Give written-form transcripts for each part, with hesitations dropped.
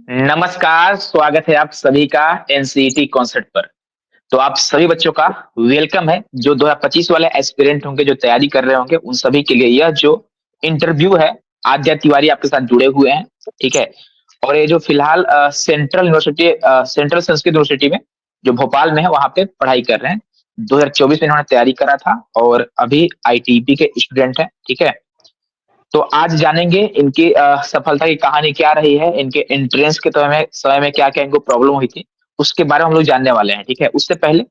नमस्कार, स्वागत है आप सभी का एनसीईटी कॉन्सेप्ट पर। तो आप सभी बच्चों का वेलकम है, जो 2025 वाले एस्पिरेंट होंगे, जो तैयारी कर रहे होंगे, उन सभी के लिए यह जो इंटरव्यू है, आद्या तिवारी आपके साथ जुड़े हुए हैं, ठीक है? और ये जो फिलहाल सेंट्रल संस्कृत यूनिवर्सिटी में, जो भोपाल में है, वहाँ पे पढ़ाई कर रहे हैं। 2024 में इन्होंने तैयारी करा था और अभी आईटीबी के स्टूडेंट हैं, ठीक है? तो आज जानेंगे इनकी सफलता की कहानी क्या रही है, इनके एंट्रेंस के समय में क्या-क्या इनको प्रॉब्लम हुई थी, उसके बारे में हम लोग जानने वाले हैं, ठीक है? उससे पहले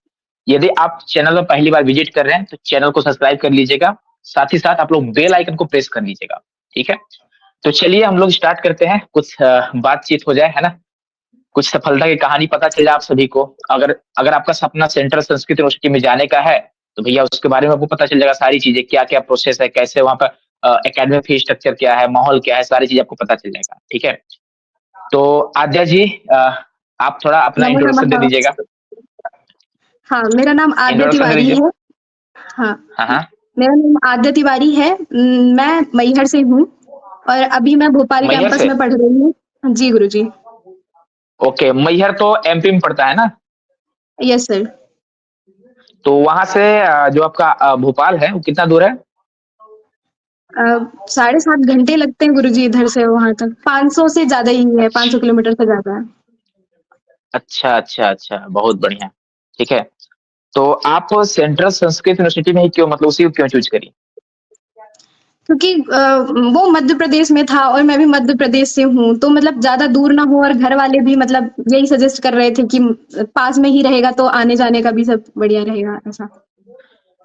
यदि आप चैनल में पहली बार विजिट कर रहे हैं, तो चैनल को सब्सक्राइब कर लीजिएगा। साथ ही साथ आप लोग बेल आइकन को प्रेस कर लीजिएगा, ठीक है? तो चलिए हम लोग स्टार्ट करते हैं, कुछ बातचीत हो जाए, है ना? कुछ सफलता की कहानी पता चल जाए आप सभी को। अगर अगर आपका सपना सेंट्रल संस्कृत यूनिवर्सिटी में जाने का है, तो भैया उसके बारे में आपको पता चल जाएगा सारी चीज़ें, क्या-क्या प्रोसेस है, कैसे वहाँ पर एकेडमिक फी स्ट्रक्चर क्या है, माहौल क्या है, सारी चीज़ें आपको पता चल जाएगा, ठीक है? तो आद्या जी, आप थोड़ा अपना नमो इंट्रोडक्शन दे नमः। दीजिएगा। हाँ, मेरा नाम आद्या इंट्रोडक्शन दे तिवारी दीजिए। है। हाँ, हाँ, हाँ। मेरा नाम आद्या तिवारी है। मैं मैहर से हूँ और अभी मैं भोपाल मैहर कैंपस से? में पढ़ रही हूँ। जी गुरुजी। ओके, मैहर तो एमपी में पड़ता है ना? Yes sir. तो वहाँ से जो आपका भोपाल है, वो कितना दूर है? 7.5 घंटे लगते हैं गुरुजी इधर से वहाँ तक। 500 से ज़्यादा ही है, 500 किलोमीटर से ज़्यादा है। अच्छा, अच्छा, अच्छा, बहुत बढ़िया, ठीक है। तो आप सेंट्रल संस्कृत यूनिवर्सिटी में ही क्यों, मतलब उसी को क्यों चूज़ करी? क्योंकि वो मध्य प्रदेश में था और मैं भी मध्य प्रदेश से हूँ, तो मतलब ज़्यादा दूर ना हो और घर वाले भी मतलब यही सजेस्ट कर रहे थे कि पास में ही रहेगा तो आने-जाने का भी सब बढ़िया रहेगा ऐसा।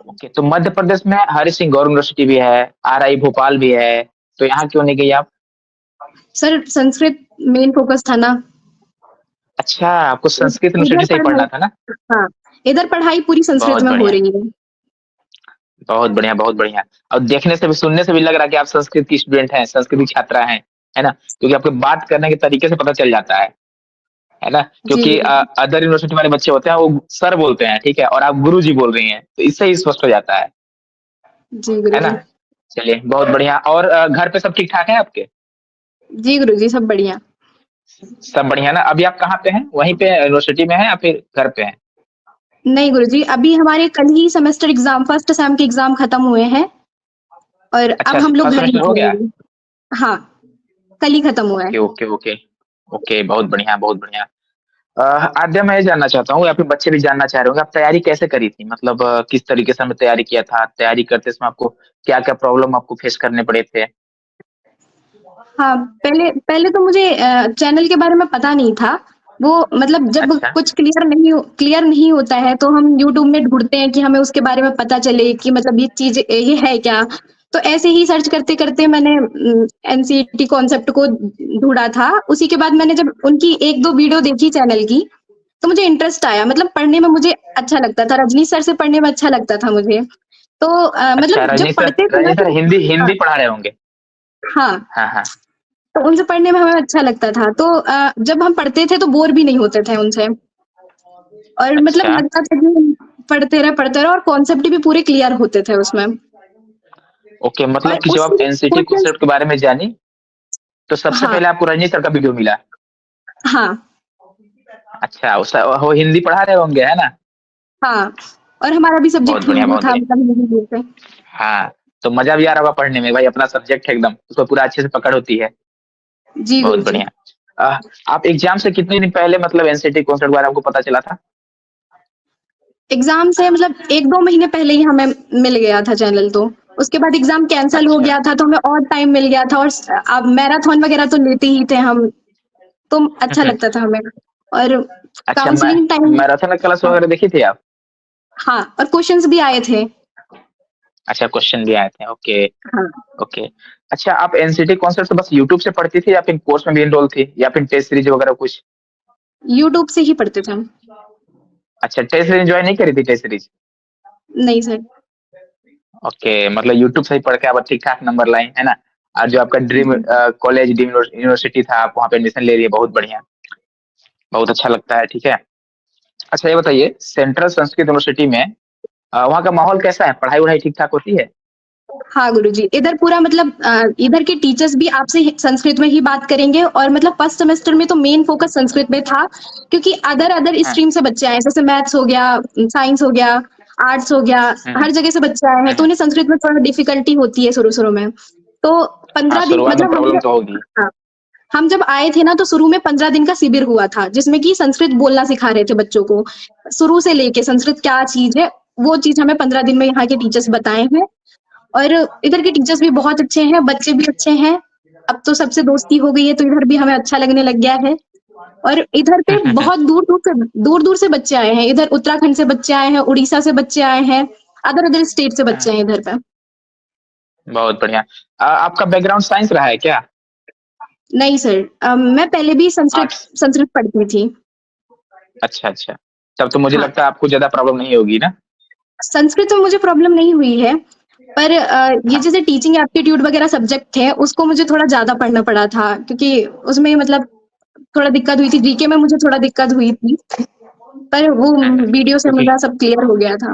ओके, तो मध्य प्रदेश में हरि सिंह गौर यूनिवर्सिटी भी है, आरआई भोपाल भी है, तो यहाँ क्यों नहीं गई आप? सर संस्कृत मेन फोकस था ना। अच्छा, आपको संस्कृत इधर यूनिवर्सिटी से ही पढ़ाई, पढ़ना था ना? हाँ, इधर पढ़ाई पूरी संस्कृत बहुत में हो बढ़िया, रही है। बहुत बढ़िया, बहुत बढ़िया। और देखने से भी, सुनने से भी लग रहा है कि आप संस्कृत की स्टूडेंट हैं, संस्कृत की छात्रा हैं, है ना? क्योंकि आपके बात करने के तरीके से पता चल जाता है ना? जी क्योंकि गुरुजी। अदर यूनिवर्सिटी वाले बच्चे होते हैं, वो सर बोलते हैं, ठीक है? और आप गुरुजी बोल रही हैं, तो इससे ही स्पष्ट हो जाता जी है ना? गुरुजी। चलिए, बहुत बढ़िया। और घर पे सब ठीक-ठाक है आपके? जी गुरुजी, सब बढ़िया। सब बढ़िया ना? अभी आप कहाँ पे हैं? वहीं पे यूनिवर्सिटी में हैं या फिर घर पे हैं? नहीं गुरुजी, अभी हमारे कल ही सेमेस्टर एग्जाम, फर्स्ट सेम के एग्जाम खत्म हुए हैं और अच्छा, अब हम लोग फर्स्ट घर सेमेस्टर हो गया? निकलेंगे। हाँ, कल ही खत्म हुआ है। Okay, okay, okay. ओके, बहुत बढ़िया, बहुत बढ़िया। आद्या, मैं ये जानना चाहता हूँ या फिर बच्चे भी जानना चाह रहे होंगे, आप तैयारी कैसे करी थी? मतलब किस तरीके से आपने तैयारी किया था? तैयारी करते समय आपको क्या-क्या प्रॉब्लम आपको फेस करने पड़े थे? हाँ, पहले पहले तो मुझे चैनल के बारे में पता नहीं था। वो मतलब जब अच्छा, कुछ क्लियर नहीं होता है तो हम यूट्यूब में ढूँढते हैं कि हमें उसके बारे में पता चले कि मतलब ये चीज़ ये है क्या? तो ऐसे ही सर्च करते-करते मैंने एनसीईटी कॉन्सेप्ट को ढूँढा था। उसी के बाद मैंने जब उनकी 1-2 वीडियो देखी चैनल की, तो मुझे इंटरेस्ट आया। मतलब पढ़ने में मुझे अच्छा लगता था। रजनीश सर से पढ़ने में अच्छा लगता था मुझे। तो अच्छा, मतलब जब पढ़ते थे ना रजनी सर तो हिंदी हाँ, हिंदी पढ़ा रहे होंगे। हाँ। हाँ, हाँ। तो उनसे पढ़ने में हमें अच्छा लगता था। तो जब हम पढ़ते थे तो बोर भी नहीं होते थे उनसे और मतलब अच्छा, लगता था कि हम पढ़ते रहे और कॉन्सेप्ट भी पूरे क्लियर होते थे उसमें। ओके, और मतलब कि जब उस आप एनसीटी क्वेश्चंस, कॉन्सेप्ट के बारे में जानी, तो सबसे हाँ, पहले आपको रजनी सर का वीडियो मिला। हाँ, अच्छा, वो हिंदी पढ़ा रहे होंगे, है ना? हाँ। और हमारा भी बहुत सब्जेक्ट बढ़िया, हिंदी बहुत था, बढ़िया। मतलब हिंदी से। हाँ, तो मज़ा भी आ रहा होगा पढ़ने में, भाई अपना सब्जेक्ट है एकदम, उसको पूरा अच्छे से पकड़ होती है। जी बहुत गुरुजी। बढ़िया। आप एग्ज़ाम से कितने दिन पहले मतलब एनसीटी कॉन्सेप्ट के बारे में आपको पता चला था? एग्ज़ाम से मतलब 1-2 महीने पहले ही हमें मिल गया था चैनल तो। उसके बाद एग्ज़ाम कैंसल हो अच्छा। गया था तो हमें और टाइम मिल गया था और अब मैराथन वगैरह तो लेते ही थे हम, तो हुँ, अच्छा हुँ। लगता था हमें। और अच्छा, काउंसलिंग टाइम, मैराथन का क्लास हाँ, वगैरह देखी थी आप? हाँ, और क्वेश्चंस भी आए थे। अच्छा, क्वेश्चन भी आए थे, ओके, हाँ, ओके। अच्छा, आप एनसीटी कॉन्सेप्ट से बस यूट्यूब से पढ़ती थी या फिर कोर्स में भी एनरोल थी या फिर टेस्ट सीरीज़ वगैरह कुछ? यूट्यूब से ही पढ़ते थे हम। अच्छा, टेस्ट सीरीज़ जॉइन नहीं करी थी, टेस्ट सीरीज़? नहीं सर। ओके, मतलब यूट्यूब से ही पढ़ के आप ठीक-ठाक नंबर लाए, है ना? और जो आपका ड्रीम जी। कॉलेज, ड्रीम यूनिवर्सिटी था, आप वहाँ पे एडमिशन ले रही है, बहुत बढ़िया, बहुत अच्छा लगता है, ठीक है। अच्छा, ये बताइए, सेंट्रल संस्कृत यूनिवर्सिटी में वहाँ का माहौल कैसा है? पढ़ाई-वढ़ाई ठीक-ठाक होती है? हाँ गुरुजी, इधर पूरा मतलब इधर के टीचर्स भी आपसे संस्कृत में ही बात करेंगे और मतलब फर्स्ट सेमेस्टर में तो मेन फोकस संस्कृत में था, क्योंकि अदर अदर हाँ। स्ट्रीम से बच्चे आए, जैसे मैथ्स हो गया, साइंस हो गया, आर्ट्स हो गया, हम्म। हर जगह से बच्चे आए हैं, तो हम्म। उन्हें संस्कृत में थोड़ा डिफिकल्टी होती है शुरू-शुरू में। तो हाँ, 15 दिन शुरुआत में मतलब हम प्रॉब्लम जब तो होगी। हाँ, हम जब आए थे ना तो शुरू में 15 दिन का शिविर हुआ था, जिसमें कि संस्कृत बोलना सिखा रहे थे बच्चों को। शुरू से लेके संस्कृत क्या चीज़ है, वो चीज़ हमें 15 दिन में यहाँ के टीचर्स बताए हैं। और इधर के टीचर्स भी बहुत अच्छे हैं, बच्चे भी अच्छे हैं। अब तो सबसे दोस्ती हो गई है, तो इधर भी हमें अच्छा लगने लग गया है। और इधर पे बहुत दूर-दूर से बच्चे आए हैं। इधर उत्तराखंड से बच्चे आए हैं, उड़ीसा से बच्चे आए हैं, अदर-अदर स्टेट से बच्चे हैं इधर पे। बहुत बढ़िया। आपका बैकग्राउंड साइंस रहा है क्या? नहीं सर, मैं पहले भी संस्कृत आर्ट्स। संस्कृत पढ़ती थी। अच्छा, अच्छा। तब तो मुझे हाँ, लगता है आपको ज़्यादा प्रॉब्लम नहीं होगी ना? संस्कृत में मुझे प्रॉब्लम नहीं हुई है, पर ये हाँ। जैसे टीचिंग एप्टीट्यूड वगैरह सब्जेक्ट थे, उसको मुझे थोड़ा ज़्यादा पढ़ना पड़ा था, क्योंकि उसमें मतलब थोड़ा दिक्कत हुई थी, जीके में मुझे थोड़ा दिक्कत हुई थी, पर वो वीडियो से क्योंकि मेरा सब क्लियर हो गया था।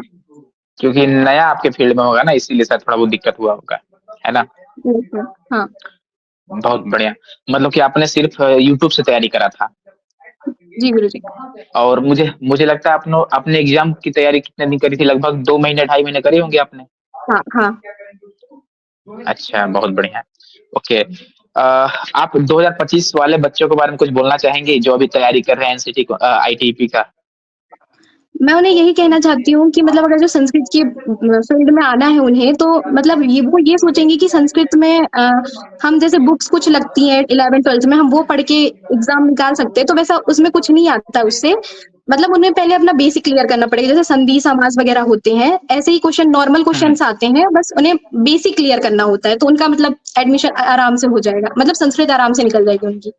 क्योंकि नया आपके फील्ड में होगा ना, इसीलिए शायद थोड़ा बहुत दिक्कत हुआ होगा, है ना? हाँ, बहुत बढ़िया। मतलब कि आपने सिर्फ़ यूट्यूब से तैयारी करा था। जी गुरुजी। और मुझे मुझे लगता है आपने एग्ज़ाम की तैयारी कितने दिन करी थी? लगभग 2 महीने, ढाई महीने करी होंगी आपने? हाँ, हाँ। अच्छा, बहुत बढ़िया। ओके। आप 2025 वाले बच्चों के बारे में कुछ बोलना चाहेंगे, जो अभी तैयारी कर रहे हैं एनसीटी आईटीपी का? मैं उन्हें यही कहना चाहती हूँ कि मतलब अगर जो संस्कृत की फील्ड में आना है उन्हें, तो मतलब वो ये सोचेंगे कि संस्कृत में हम जैसे बुक्स कुछ लगती हैं 11th-12th में, हम वो पढ़ के एग्ज़ाम निकाल सकते हैं, तो वैसा उसमें कुछ नहीं आता उससे। मतलब उन्हें पहले अपना बेसिक क्लियर करना पड़ेगा, जैसे संधि, समास वगैरह होते हैं, ऐसे ही क्वेश्चन नॉर्मल हुँ। क्वेश्चन्स आते हैं, बस उन्हें बेसिक क्लियर करना होता है, तो उनका मतलब एडमिशन आराम से हो जाएगा, मतलब संस्कृत आराम से निकल जाएगी उनकी।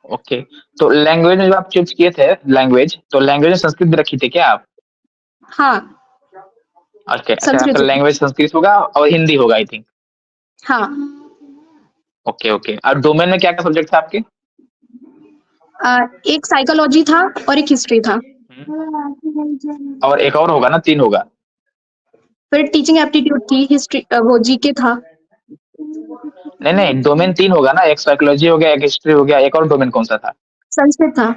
ओके। तो लैंग्वेज में जो आप चूज़ किए थे लैंग्वेज, तो लैंग्वेज में संस्कृत भी रखी थी क्या आप? हाँ, ओके, अच्छा आपका संस्कृत से। लैंग्वेज संस्कृत होगा और हिंदी होगा आई थिंक। हाँ। Okay, okay. और डोमेन में क्या-क्या सब्जेक्ट था आपके? अ, एक साइकोलॉजी था और एक हिस्ट्री था। हुँ। और एक और होगा ना, 3 होगा? फिर टीचिंग एप्टीट्यूड थी, हिस्ट्री वो जीके था। नहीं, नहीं, डोमेन 3 होगा ना, एक साइकोलॉजी हो गया, एक हिस्ट्री हो गया, एक और डोमेन कौन-सा था? संस्कृत था।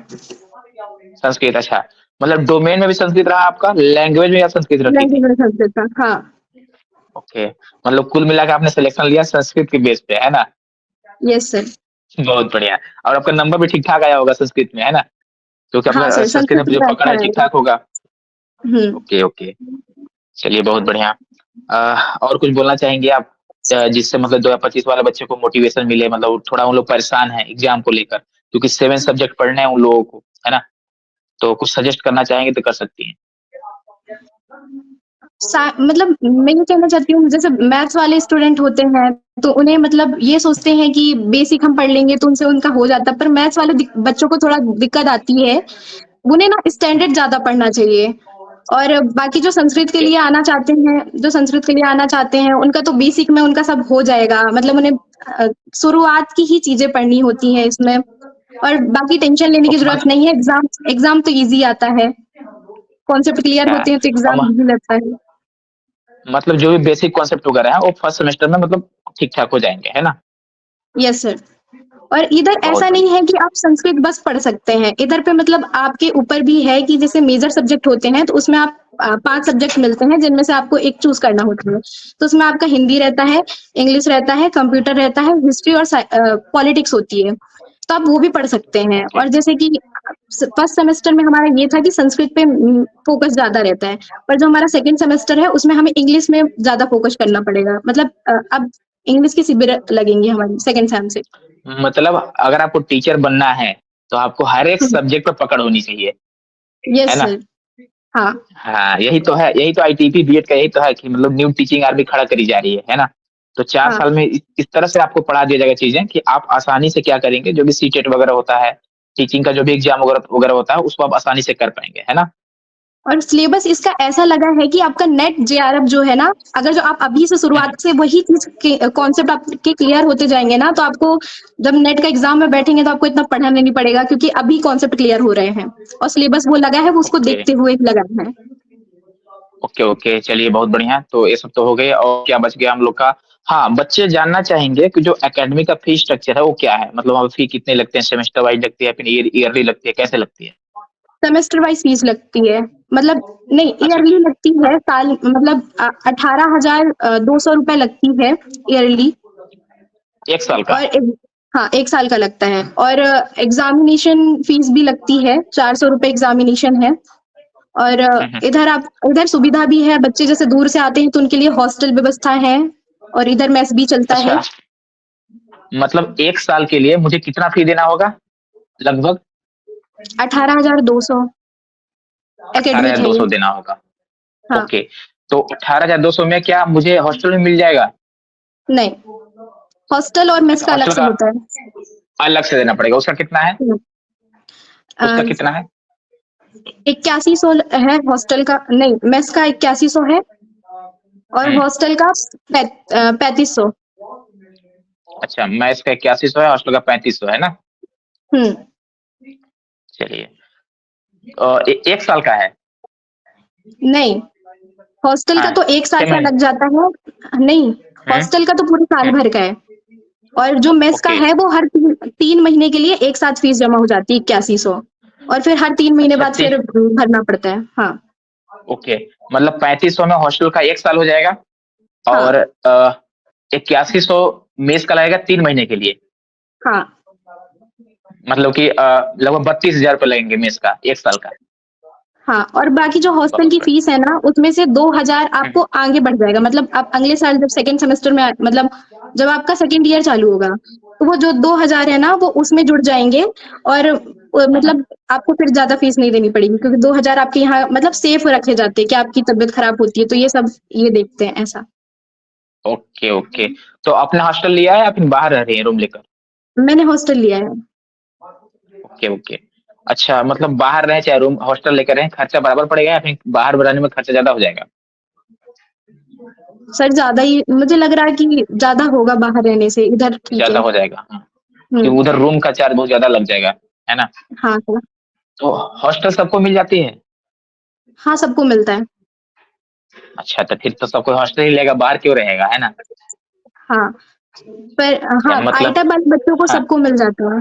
संस्कृत, अच्छा। मतलब डोमेन में भी संस्कृत रहा आपका, लैंग्वेज में या संस्कृत रखी थी? लैंग्वेज में संस्कृत था, हाँ। ओके, मतलब कुल मिला के आपने सिलेक्शन लिया संस्कृत के बेस पे, है ना? Yes sir. बहुत बढ़िया। और आपका नंबर भी ठीक-ठाक आया होगा संस्कृत में, है ना? क्योंकि हाँ आपका सर, संस्कृत संस्कृत में जो में पकड़ अच्छा है रहेगा। ठीक-ठाक होगा। हुँ। Okay, okay. चलिए बहुत बढ़िया। और कुछ बोलना चाहेंगे आप जिससे मतलब 2025 वाले बच्चे को मोटिवेशन मिले मतलब थोड़ा उन लोग परेशान हैं एग्ज़ाम को लेकर क्योंकि 7 सब्जेक्ट पढ़ने हैं उन लोगों को, है ना? तो कुछ सजेस्ट करना चाहेंगे तो कर सकती हैं। मतलब मैं ये कहना चाहती हूँ, जैसे मैथ्स वाले स्टूडेंट होते हैं, तो उन्हें मतलब ये सोचते हैं कि बेसिक हम पढ़ लेंगे तो उनसे उनका हो जाता है, पर मैथ्स वाले बच्चों को थोड़ा दिक्कत आती है। उन्हें ना हुँ, स्टैंडर्ड ज़्यादा पढ़ना चाहिए। और बाकी ओके, जो संस्कृत के लिए आना चाहते हैं, उनका तो बेसिक में उनका सब हो जाएगा। मतलब उन्हें शुरुआत की ही चीज़ें पढ़नी होती हैं इसमें, और बाकी टेंशन लेने की ओके ज़रूरत नहीं है। एग्ज़ाम एग्ज़ाम तो ईज़ी आता है। कॉन्सेप्ट क्लियर अच्छा होते हैं तो और एग्ज़ाम ईज़ी लगता है। मतलब जो भी बेसिक कॉन्सेप्ट वगैरह हैं वो फर्स्ट सेमेस्टर में मतलब ठीक-ठाक हो जाएँगे, है ना? Yes sir. और इधर बहुत ऐसा नहीं बढ़िया। है कि आप संस्कृत बस पढ़ सकते हैं। इधर पे मतलब आपके ऊपर भी है कि जैसे मेजर सब्जेक्ट होते हैं, तो उसमें आप 5 सब्जेक्ट मिलते हैं, जिनमें से आपको एक चूज़ करना होता है। तो उसमें आपका हिंदी रहता है, इंग्लिश रहता है, कंप्यूटर रहता है, हिस्ट्री और पॉलिटिक्स होती है। तो आप वो भी पढ़ सकते हैं। ओके, और जैसे कि फर्स्ट सेमेस्टर में हमारा ये था कि संस्कृत पे फोकस ज़्यादा रहता है। पर जो हमारा सेकंड सेमेस्टर है, उसमें हमें इंग्लिश में ज़्यादा फोकस करना पड़ेगा। मतलब अब इंग्लिश की शिविर लगेंगी हमारी सेकंड सेम से। मतलब अगर आपको टीचर बनना है, तो आपको हर एक हुँ, सब्जेक्ट पे पकड़ होनी चाहिए, है यस ना? सर। हाँ, हाँ, यही तो है, यही तो आईटीपी बीएड का यही तो है कि मतलब न्यू टीचिंग आरबी खड़ा करी जा रही है ना? तो 4 हाँ। साल में इस तरह से आपको पढ़ा दिया जाएगा चीज़ें कि आप आसानी से क्या करेंगे, जो भी सीटेट वगैरह होता है, टीचिंग का जो भी एग्ज़ाम वगैरह वगैरह होता है, उसको आप आसानी से कर पाएँगे, है ना? और सिलेबस इसका ऐसा लगा है कि आपका नेट जेआरएफ जो है ना, अगर जो आप अभी से हुँ, हुँ। शुरुआत से वही चीज़ के कॉन्सेप्ट आपके क्लियर होते जाएँगे ना, तो आपको जब नेट का एग्ज़ाम में बैठेंगे तो आपको इतना पढ़ना नहीं पड़ेगा, क्योंकि अभी कॉन्सेप्ट क्लियर हो रहे हैं और सिलेबस वो लगा है, वो उसको ओके, देखते हुए ही लगा है। ओके ओके, चलिए बहुत बढ़िया। तो ये सब तो हो गए, और क्या बच गया हम लोग का? हाँ, बच्चे जानना चाहेंगे कि जो एकेडमी का फी स्ट्रक्चर है वो क्या है, मतलब वहाँ फी कितने लगते हैं, सेमेस्टर वाइज लगती है, फिर ईयरली लगती है, कैसे लगती है? सेमेस्टर वाइज फीस लगती है, मतलब नहीं अच्छा ईयरली अच्छा। लगती है, साल मतलब 18,200 रुपए लगती है ईयरली। एक साल का? और हाँ 1 साल का लगता है, और एग्जामिनेशन फीस भी लगती है, 400 रुपए एग्जामिनेशन है। और हम्म। इधर सुविधा भी है, बच्चे जैसे दूर से आते हैं तो उनके लिए हॉस्टल व्यवस्था है, और इधर मेस भी चलता है। अच्छा, मतलब एक साल के लिए मुझे कितना फी देना होगा लगभग? 18,200 अठारह एकेडमिक हजार है दो ये। सौ देना होगा। हाँ। ओके। तो 18,200 में क्या मुझे हॉस्टल में मिल जाएगा? नहीं, हॉस्टल और मेस अच्छा, का अलग हॉस्टल से का होता है। अलग से देना पड़ेगा, उसका कितना है? उसका अ, कितना है? 8100 है हॉस्टल का, नहीं मेस का 8100 है, और हम्म। हॉस्टल का 3500। अच्छा, मैथ्स का 8100 है, हॉस्टल का 3500 है ना? हम्म। चलिए। एक साल का है? नहीं, हॉस्टल का हाँ, तो 1 साल छह का महीने लग जाता है। नहीं, हम्म हॉस्टल का तो पूरे साल हम्म। भर का है, और जो मेस का ओके। है वो हर 3 महीने के लिए एक साथ फीस जमा हो जाती है 8100, और फिर हर 3 महीने अच्छा बाद फिर भरना पड़ता है। हाँ। ओके, मतलब 3500 में हॉस्टल का एक साल हो जाएगा, और हाँ। 8100 मेस का लगेगा 3 महीने के लिए। हाँ। मतलब कि लगभग 32,000 रुपये लगेंगे मेस का एक साल का। हाँ, और बाकी जो हॉस्टल बहुत की बढ़िया। फीस है ना, उसमें से 2,000 हम्म, आपको आगे बढ़ जाएगा, मतलब आप अगले साल जब सेकेंड सेमेस्टर में मतलब जब आपका सेकेंड ईयर चालू होगा, तो वो जो 2,000 है ना वो उसमें जुड़ जाएंगे, और हम्म। मतलब आपको फिर ज्यादा फीस नहीं देनी पड़ेगी, क्योंकि 2,000 आपके यहाँ मतलब सेफ रखे जाते हैं कि आपकी तबीयत खराब होती है तो ये सब ये देखते हैं ऐसा। Okay okay. तो अपना हॉस्टल लिया है या फिर बाहर रह रही है रूम लेकर? मैंने हॉस्टल लिया है। Okay okay. अच्छा, मतलब बाहर रहे चाहे रूम हॉस्टल लेकर रहे, खर्चा बराबर पड़ेगा या फिर बाहर रहने में खर्चा ज्यादा हो जाएगा? सर ज्यादा ही मुझे लग रहा है कि ज्यादा होगा बाहर रहने से, इधर ठीक ज्यादा है। हो जाएगा, हाँ। कि हम्म। उधर रूम का चार्ज बहुत ज्यादा लग जाएगा, है ना? हाँ सर। तो हॉस्टल सबको मिल जाती है? हाँ, सबको मिलता है। अच्छा, तो फिर तो सबको हॉस्टल ही लेगा, बाहर क्यों रहेगा, है ना? हाँ, पर अच्छा, हाँ मतलब आईटा वाले बच्चों को हाँ सबको मिल जाता है।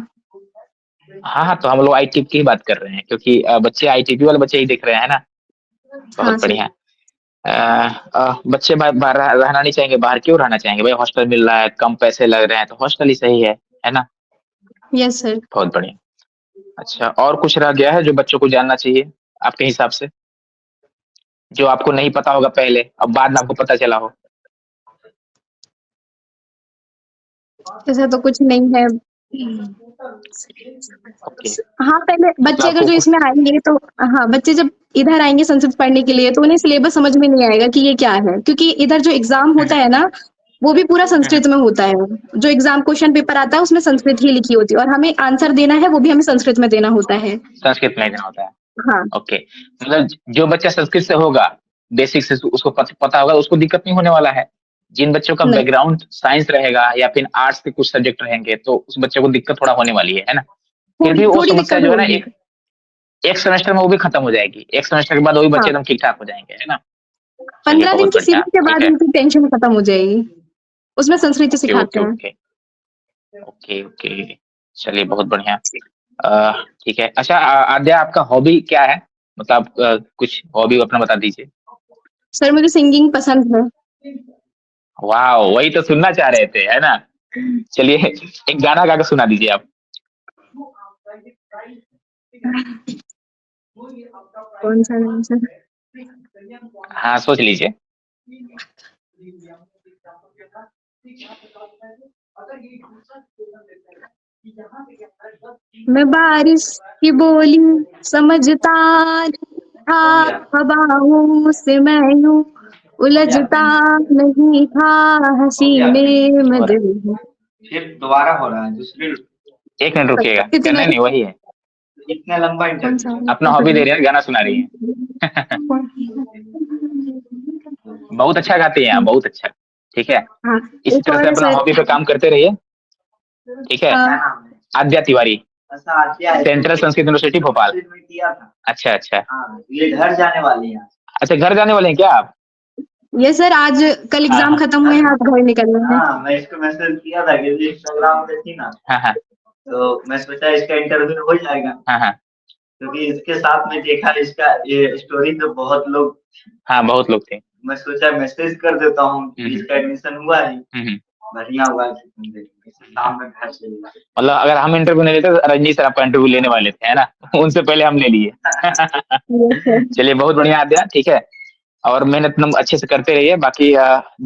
हाँ हाँ, तो हम लोग आईटीपी की बात कर रहे हैं, क्योंकि बच्चे आईटीपी वाले बच्चे ही दिख रहे हैं ना। हाँ बहुत सर। बढ़िया। बच्चे बाहर रहना नहीं चाहेंगे, बाहर क्यों रहना चाहेंगे भाई? हॉस्टल मिल रहा है, कम पैसे लग रहे हैं, तो हॉस्टल ही सही है ना? Yes sir. बहुत बढ़िया। अच्छा, और कुछ रह गया है जो बच्चों को जानना चाहिए आपके हिसाब से, जो आपको नहीं पता होगा पहले, अब बाद में आपको पता चला हो? ऐसा तो कुछ नहीं है। ओके। हाँ, पहले मतलब बच्चे अगर आपको जो कुछ इसमें आएंगे तो, हाँ बच्चे जब इधर आएंगे संस्कृत पढ़ने के लिए तो उन्हें सिलेबस समझ में नहीं आएगा कि ये क्या है, क्योंकि इधर जो एग्जाम होता है ना वो भी पूरा हम्म, संस्कृत में होता है। जो एग्जाम क्वेश्चन पेपर आता है उसमें संस्कृत ही लिखी होती है, और हमें आंसर देना है वो भी हमें संस्कृत में देना होता है। संस्कृत में देना होता है? हाँ। ओके, मतलब जो बच्चा संस्कृत से होगा, बेसिक से उसको पता होगा, उसको दिक्कत नहीं होने वाला है। जिन बच्चों का नहीं, बैकग्राउंड साइंस रहेगा या फिर आर्ट्स के कुछ सब्जेक्ट रहेंगे, तो उस बच्चे को दिक्कत थोड़ा होने वाली है ना? फिर थोड़ी भी वो थोड़ी समस्या दिक्कत जो है ना, होगी। एक एक सेमेस्टर में वो भी खत्म हो जाएगी, एक सेमेस्टर के बाद वो भी बच्चे हाँ, एकदम ठीक ठाक हो जाएंगे, है ना? चलिए 15 दिन बहुत की बढ़िया, सीरीज के ठीक बाद है। उनकी टेंशन खत्म हो जाएगी, उसमें संस्कृत ओके सिखाते ओके हैं। ओके। Okay okay. चलिए बहुत बढ़िया। ठीक है। अच्छा, आद्या, आपका हॉबी क्या है? मतलब कुछ हॉबी अपना बता दीजिए। सर मुझे सिंगिंग पसंद है। वाह, वही तो सुनना चाह रहे थे, है ना? चलिए, एक गाना गा के सुना दीजिए आप। कौन सा नाम सर? हाँ, सोच लीजिए। मैं बारिश की बोली समझता नहीं था, हवाओं से मैं यूं उलझता नहीं था, हसीने में दिल। एक मिनट रुकिएगा, क्या? इतना नहीं नहीं, वही है। कौन सा अपना हॉबी दे रही है, गाना सुना रही है। बहुत अच्छा गाती हैं आप, बहुत अच्छा। ठीक है। हाँ, इसी एक तरह और से है अपना सर। हॉबी पे काम करते रहिए। ठीक है। हाँ। आद्या तिवारी, सेंट्रल संस्कृत यूनिवर्सिटी भोपाल। अच्छा अच्छा। अच्छा, घर जाने वाले हैं क्या आप? ये सर आज कल हाँ, एग्जाम हाँ। खत्म हुए हैं, आप घर निकल रहे हैं। हाँ, मैं इसको मैसेज किया था कि इंस्टाग्राम पे थी ना, हाँ, हाँ। तो मैं सोचा इसका इंटरव्यू हो जाएगा, हाँ, हाँ। क्योंकि इसके साथ में देखा इसका ये स्टोरी तो बहुत लोग, हाँ, बहुत लोग थे। मैं सोचा मैसेज कर देता हूँ कि हुँ, इसका एडमिशन हुआ है, हुँ। बढ़िया हुआ है, शाम में घर चलेगा। मतलब अगर हम इंटरव्यू नहीं लेते तो रजनी सर आपका इंटरव्यू लेने वाले थे, है ना? उनसे पहले हम ले लिए। Yes sir. चलिए, बहुत बढ़िया आद्या, ठीक है। और मेहनत एकदम अच्छे से करते रहिए। बाकी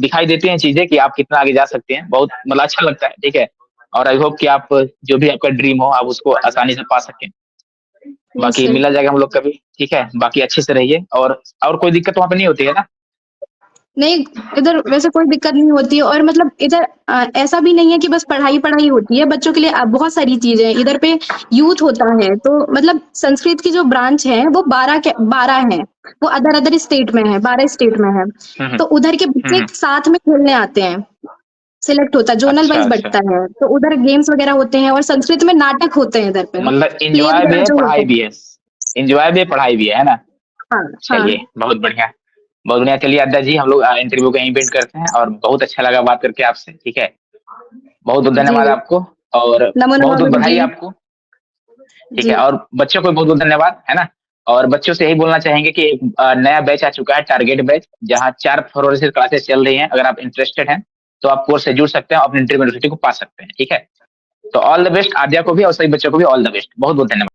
दिखाई देती हैं चीजें कि आप कितना आगे जा सकते हैं। बहुत मतलब अच्छा लगता है, ठीक है। और आई होप कि आप जो भी आपका ड्रीम हो आप उसको आसानी से पा सकें। यस बाकी सर। मिला जाएगा हम लोग कभी, ठीक है। बाकी अच्छे से रहिए। और कोई दिक्कत वहाँ पे नहीं होती है ना? नहीं, इधर वैसे कोई दिक्कत नहीं होती है, और मतलब इधर ऐसा भी नहीं है कि बस पढ़ाई पढ़ाई होती है, बच्चों के लिए बहुत सारी चीजें हैं इधर पे। यूथ होता है, तो मतलब संस्कृत की जो ब्रांच है वो 12 है। वो अदर अदर स्टेट में है, 12 स्टेट में है। हुँ, हुँ। तो उधर के हुँ, बच्चे हुँ। साथ में खेलने आते हैं, सिलेक्ट होता है, जोनल अच्छा, वाइज अच्छा। बढ़ता है, तो उधर गेम्स वगैरह होते हैं, और संस्कृत में नाटक होते हैं इधर पे, मतलब प्ले एन्जॉय भी वगैरह है, जो होता पढ़ाई है। भी है। एन्जॉय भी है, पढ़ाई भी है ना? हाँ हाँ। चलिए, बहुत बढ़िया। बहुत बढ़िया। चलिए अद्दा जी, हम लोग इंटरव्यू का यहीं पे एंड करते हैं। और बहुत अच्छा लगा बात करके आपसे, ठीक है। बहुत-बहुत जी धन्यवाद आपको। और नमो नमः बहुत-बहुत गुरु जी। बधाई आपको, ठीक जी है। और बच्चों को बहुत-बहुत धन्यवाद, है ना? और बच्चों से यही बोलना चाहेंगे कि एक नया बैच आ चुका है, टारगेट बैच, जहाँ 4 फरवरी से क्लासेस चल रही हैं। अगर आप इंटरेस्टेड हैं, तो आप कोर्स से जुड़ सकते हैं और अपनी ड्रीम यूनिवर्सिटी को पा सकते हैं, ठीक है। तो ऑल द बेस्ट आद्या को भी और सभी बच्चों को भी ऑल द बेस्ट। बहुत-बहुत धन्यवाद।